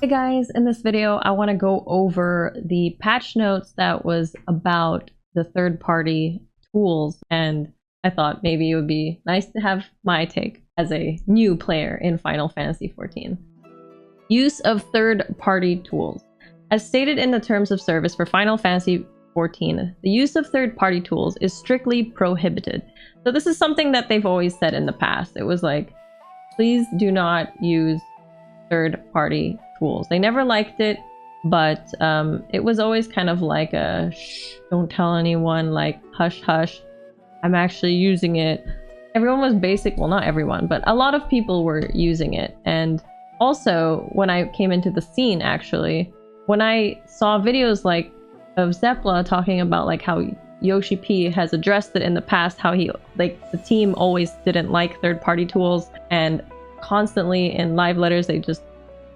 Hey guys, in this video I want to go over the patch notes that was about the third-party tools, and I thought maybe it would be nice to have my take as a new player in Final Fantasy XIV. Use of third-party tools. As stated in the terms of service for Final Fantasy XIV, the use of third-party tools is strictly prohibited. So this is something that they've always said in the past. It was like, please do not use third-party tools. They never liked it, but it was always kind of like a shh, don't tell anyone, like hush hush, I'm actually using it. Everyone was well, not everyone, but a lot of people were using it. And also when I came into the scene, actually, when I saw videos like of Zepla talking about like how Yoshi P has addressed it in the past, how he, like, the team always didn't like third-party tools, and constantly in live letters they just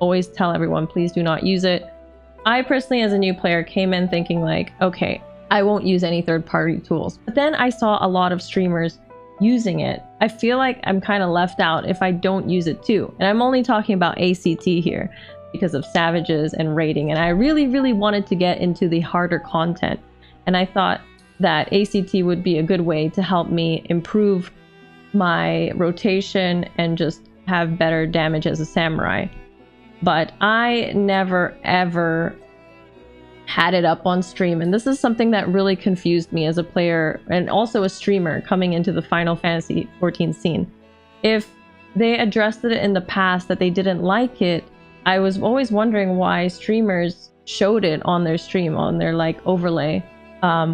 always tell everyone, please do not use it. I personally, as a new player, came in thinking like, okay, I won't use any third-party tools. But then I saw a lot of streamers using it. I feel like I'm kind of left out if I don't use it too. And I'm only talking about ACT here because of savages and raiding. And I really wanted to get into the harder content. And I thought that ACT would be a good way to help me improve my rotation and just have better damage as a samurai. But I never ever had it up on stream, and this is something that really confused me as a player and also a streamer coming into the Final Fantasy XIV scene. If they addressed it in the past that they didn't like it, I was always wondering why streamers showed it on their stream, on their like overlay.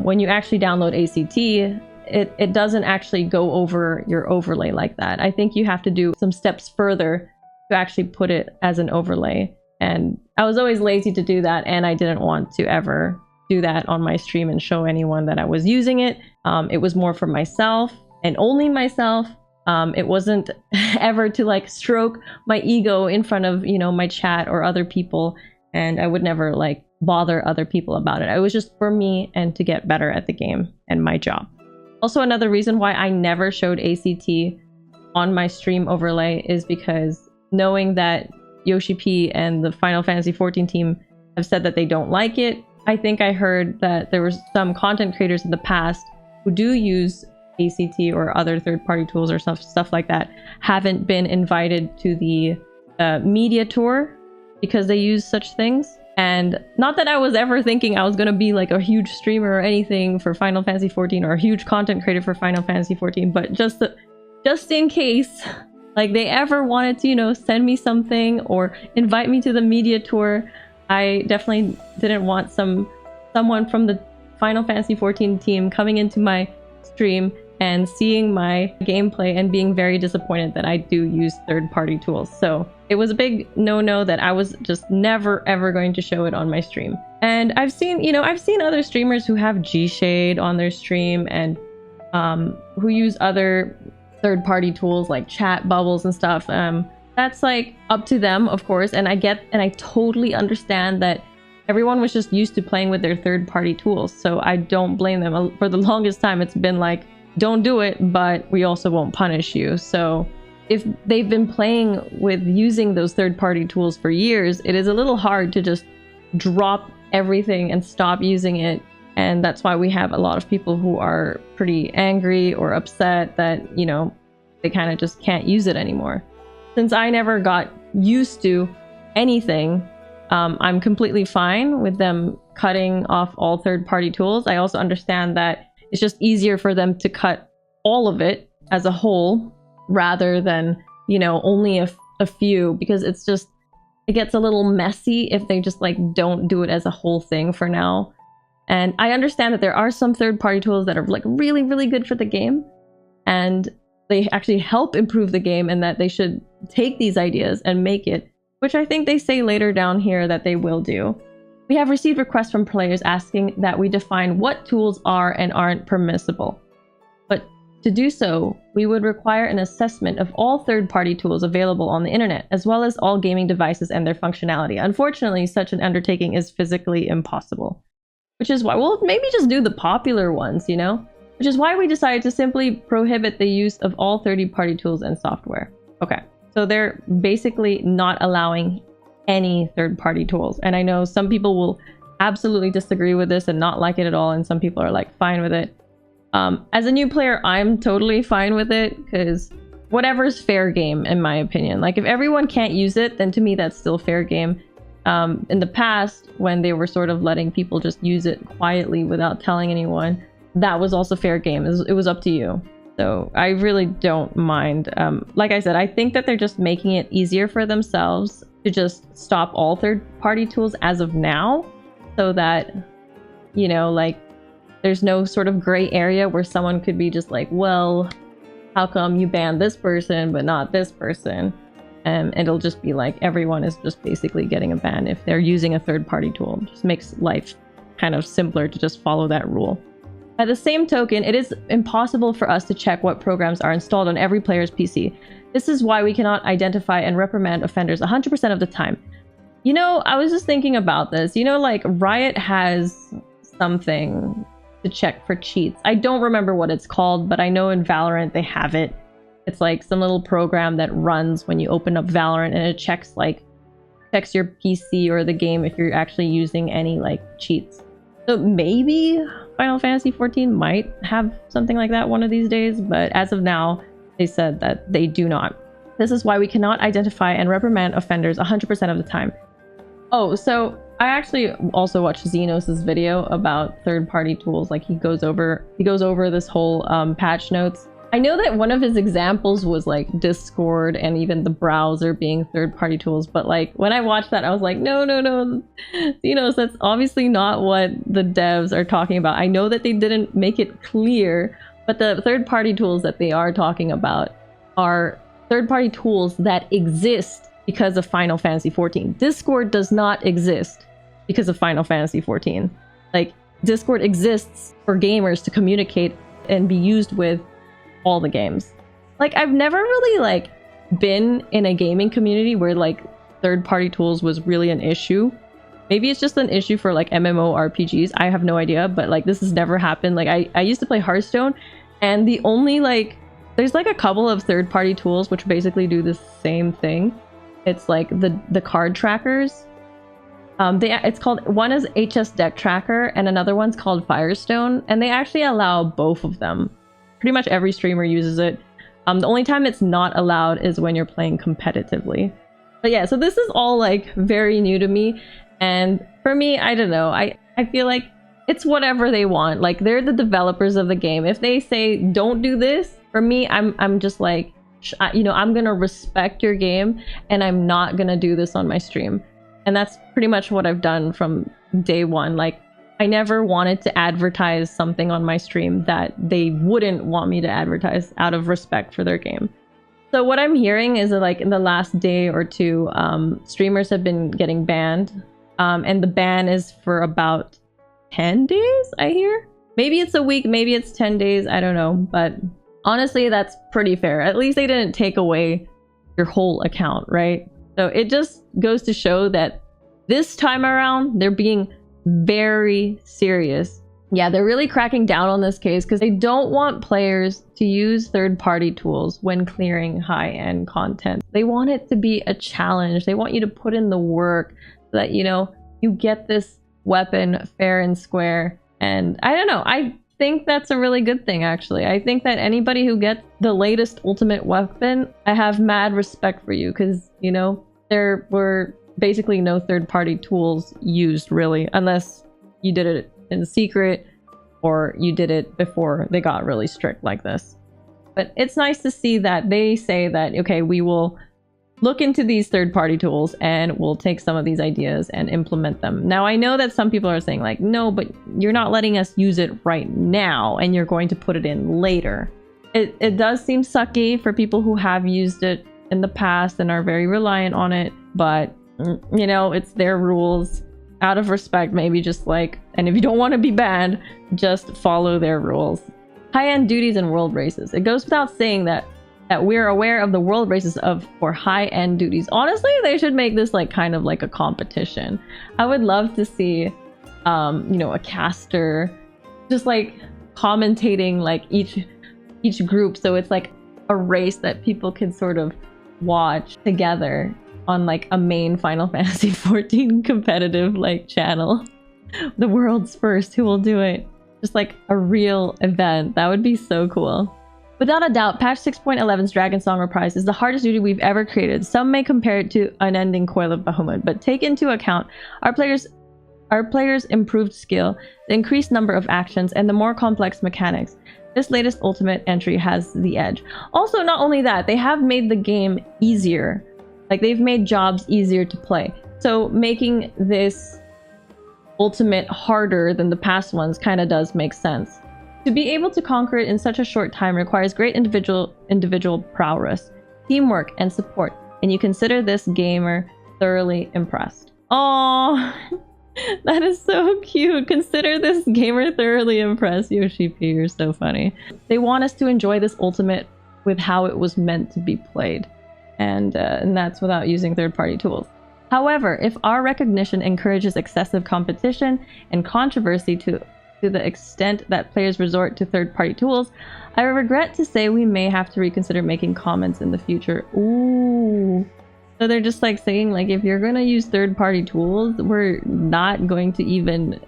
When you actually download ACT, it doesn't actually go over your overlay like that. I think you have to do some steps further to actually put it as an overlay. And I was always lazy to do that, and I didn't want to ever do that on my stream and show anyone that I was using it. It was more for myself and only myself. It wasn't ever to like stroke my ego in front of, you know, my chat or other people, and I would never like bother other people about it. It was just for me and to get better at the game and my job. Also, another reason why I never showed ACT on my stream overlay is because knowing that Yoshi P and the Final Fantasy XIV team have said that they don't like it. I think I heard that there was some content creators in the past who do use ACT or other third-party tools or stuff like that haven't been invited to the media tour because they use such things. And not that I was ever thinking I was going to be like a huge streamer or anything for Final Fantasy XIV or a huge content creator for Final Fantasy XIV, but just in case like they ever wanted to, you know, send me something or invite me to the media tour, I definitely didn't want someone from the Final Fantasy XIV team coming into my stream and seeing my gameplay and being very disappointed that I do use third-party tools. So it was a big no-no that I was just never ever going to show it on my stream. And I've seen other streamers who have G-Shade on their stream and who use other third-party tools like chat bubbles and stuff. That's like up to them, of course, and I totally understand that everyone was just used to playing with their third-party tools, so I don't blame them. For the longest time it's been like, don't do it, but we also won't punish you. So if they've been playing with using those third-party tools for years, it is a little hard to just drop everything and stop using it. And that's why we have a lot of people who are pretty angry or upset that, you know, they kind of just can't use it anymore. Since I never got used to anything, I'm completely fine with them cutting off all third-party tools. I also understand that it's just easier for them to cut all of it as a whole rather than, you know, only a few, because it gets a little messy if they just like don't do it as a whole thing for now. And I understand that there are some third-party tools that are like really good for the game, and they actually help improve the game, and that they should take these ideas and make it, which I think they say later down here that they will do. We have received requests from players asking that we define what tools are and aren't permissible. But to do so, we would require an assessment of all third-party tools available on the internet, as well as all gaming devices and their functionality. Unfortunately, such an undertaking is physically impossible. Which is why, well, maybe just do the popular ones, you know? Which is why we decided to simply prohibit the use of all third-party tools and software. Okay, so they're basically not allowing any third-party tools. And I know some people will absolutely disagree with this and not like it at all, and some people are like fine with it. As a new player, I'm totally fine with it because whatever's fair game, in my opinion. Like, if everyone can't use it, then to me that's still fair game. In the past, when they were sort of letting people just use it quietly without telling anyone, that was also fair game. It was up to you. So I really don't mind. Like I said, I think that they're just making it easier for themselves to just stop all third-party tools as of now, so that, you know, like, there's no sort of gray area where someone could be just like, well, how come you banned this person but not this person? And it'll just be like everyone is just basically getting a ban if they're using a third-party tool. It just makes life kind of simpler to just follow that rule. By the same token, it is impossible for us to check what programs are installed on every player's PC. This is why we cannot identify and reprimand offenders 100% of the time. You know, I was just thinking about this. You know, like, Riot has something to check for cheats. I don't remember what it's called, but I know in Valorant they have it. It's like some little program that runs when you open up Valorant, and it checks your PC or the game if you're actually using any like cheats. So maybe Final Fantasy XIV might have something like that one of these days, but as of now, they said that they do not. This is why we cannot identify and reprimand offenders 100% of the time. Oh, so I actually also watched Xenos' video about third-party tools. Like, he goes over this whole patch notes. I know that one of his examples was like Discord and even the browser being third-party tools, but like when I watched that, I was like, no, Xenos, that's obviously not what the devs are talking about. I know that they didn't make it clear, but the third-party tools that they are talking about are third-party tools that exist because of Final Fantasy XIV. Discord does not exist because of Final Fantasy XIV. Like, Discord exists for gamers to communicate and be used with all the games. Like, I've never really like been in a gaming community where like third-party tools was really an issue. Maybe it's just an issue for like MMORPGs. I have no idea, but like this has never happened. Like, I used to play Hearthstone, and the only like there's like a couple of third-party tools which basically do the same thing. It's like the card trackers. It's called, one is HS Deck Tracker and another one's called Firestone, and they actually allow both of them. Pretty much every streamer uses it. The only time it's not allowed is when you're playing competitively. But yeah, so this is all like very new to me, and for me, I don't know. I feel like it's whatever they want. Like, they're the developers of the game. If they say don't do this, for me, I'm just like, you know, I'm gonna respect your game and I'm not gonna do this on my stream. And that's pretty much what I've done from day one. Like, I never wanted to advertise something on my stream that they wouldn't want me to advertise out of respect for their game. So what I'm hearing is that like in the last day or two, streamers have been getting banned. And the ban is for about 10 days, I hear. Maybe it's a week, maybe it's 10 days, I don't know. But honestly, that's pretty fair. At least they didn't take away your whole account, right? So it just goes to show that this time around, they're being very serious. Yeah, they're really cracking down on this case because they don't want players to use third-party tools when clearing high-end content. They want it to be a challenge. They want you to put in the work so that, you know, you get this weapon fair and square. And I don't know, I think that's a really good thing, actually. I think that anybody who gets the latest ultimate weapon, I have mad respect for you because, you know, there were basically no third-party tools used, really, unless you did it in secret or you did it before they got really strict like this. But it's nice to see that they say that, okay, we will look into these third-party tools and we'll take some of these ideas and implement them. Now, I know that some people are saying like, no, but you're not letting us use it right now and you're going to put it in later. It does seem sucky for people who have used it in the past and are very reliant on it, but you know, it's their rules. Out of respect, maybe just like, and if you don't want to be banned, just follow their rules. High-end duties and world races. It goes without saying that we're aware of the world races for high-end duties. Honestly, they should make this like kind of like a competition. I would love to see, you know, a caster just like commentating like each group, so it's like a race that people can sort of watch together. on like a main Final Fantasy XIV competitive like channel. The world's first, who will do it? Just like a real event. That would be so cool. Without a doubt, patch 6.11's Dragon Song Reprise is the hardest duty we've ever created. Some may compare it to Unending Coil of Bahamut, but take into account our players' improved skill, the increased number of actions, and the more complex mechanics. This latest ultimate entry has the edge. Also, not only that, they have made the game easier. Like, they've made jobs easier to play. So making this ultimate harder than the past ones kind of does make sense. To be able to conquer it in such a short time requires great individual prowess, teamwork, and support, and you consider this gamer thoroughly impressed. Aww, that is so cute. Consider this gamer thoroughly impressed. Yoshi P, you're so funny. They want us to enjoy this ultimate with how it was meant to be played, and that's without using third-party tools. However, if our recognition encourages excessive competition and controversy to the extent that players resort to third-party tools, I regret to say we may have to reconsider making comments in the future. Ooh. So they're just like saying, like, if you're gonna use third-party tools, we're not going to even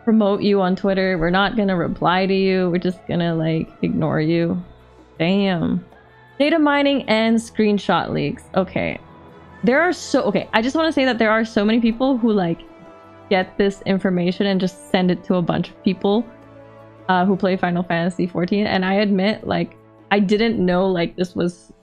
promote you on Twitter. We're not gonna reply to you. We're just gonna like ignore you. Damn. Data mining and screenshot leaks. Okay. I just want to say that there are so many people who like get this information and just send it to a bunch of people who play Final Fantasy XIV, and I admit, like, I didn't know like this was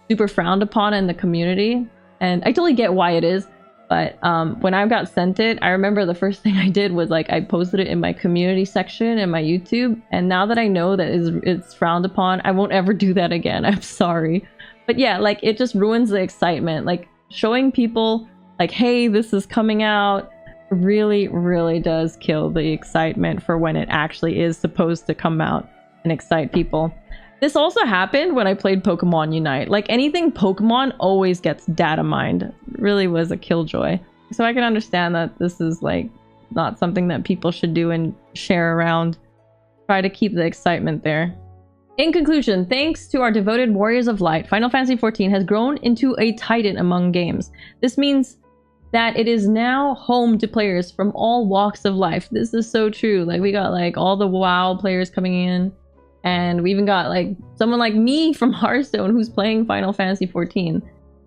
super frowned upon in the community, and I totally get why it is, but when I got sent it, I remember the first thing I did was like I posted it in my community section in my YouTube, and now that I know that it's frowned upon, I won't ever do that again. I'm sorry. But yeah, like, it just ruins the excitement. Like, showing people like, hey, this is coming out, really, really does kill the excitement for when it actually is supposed to come out and excite people. This also happened when I played Pokemon Unite. Like, anything Pokemon always gets data mined. It really was a killjoy. So I can understand that this is like not something that people should do and share around. Try to keep the excitement there. In conclusion, thanks to our devoted Warriors of Light, Final Fantasy XIV has grown into a titan among games. This means that it is now home to players from all walks of life. This is so true. Like, we got like all the WoW players coming in, and we even got like someone like me from Hearthstone who's playing Final Fantasy XIV.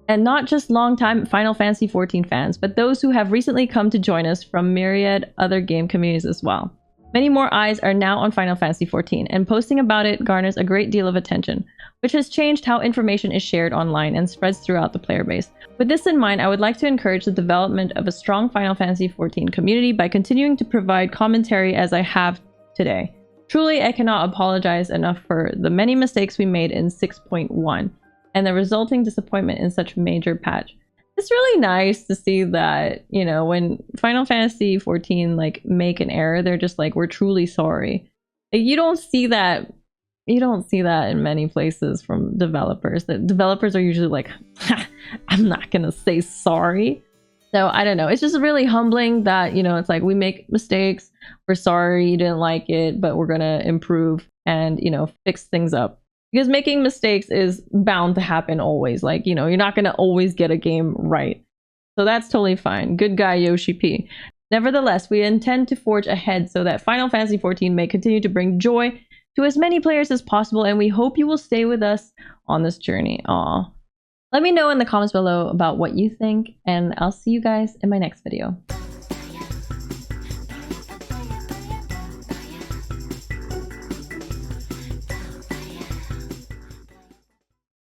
And not just longtime Final Fantasy XIV fans, but those who have recently come to join us from myriad other game communities as well. Many more eyes are now on Final Fantasy XIV, and posting about it garners a great deal of attention, which has changed how information is shared online and spreads throughout the player base. With this in mind, I would like to encourage the development of a strong Final Fantasy XIV community by continuing to provide commentary as I have today. Truly, I cannot apologize enough for the many mistakes we made in 6.1 and the resulting disappointment in such a major patch. It's really nice to see that, you know, when Final Fantasy XIV like make an error, they're just like, we're truly sorry. You don't see that in many places from developers. The developers are usually like, I'm not gonna say sorry. So I don't know, it's just really humbling that, you know, it's like, we make mistakes, we're sorry you didn't like it, but we're gonna improve and, you know, fix things up. Because making mistakes is bound to happen always. Like, you know, you're not going to always get a game right. So that's totally fine. Good guy, Yoshi P. Nevertheless, we intend to forge ahead so that Final Fantasy XIV may continue to bring joy to as many players as possible, and we hope you will stay with us on this journey. Aw. Let me know in the comments below about what you think, and I'll see you guys in my next video.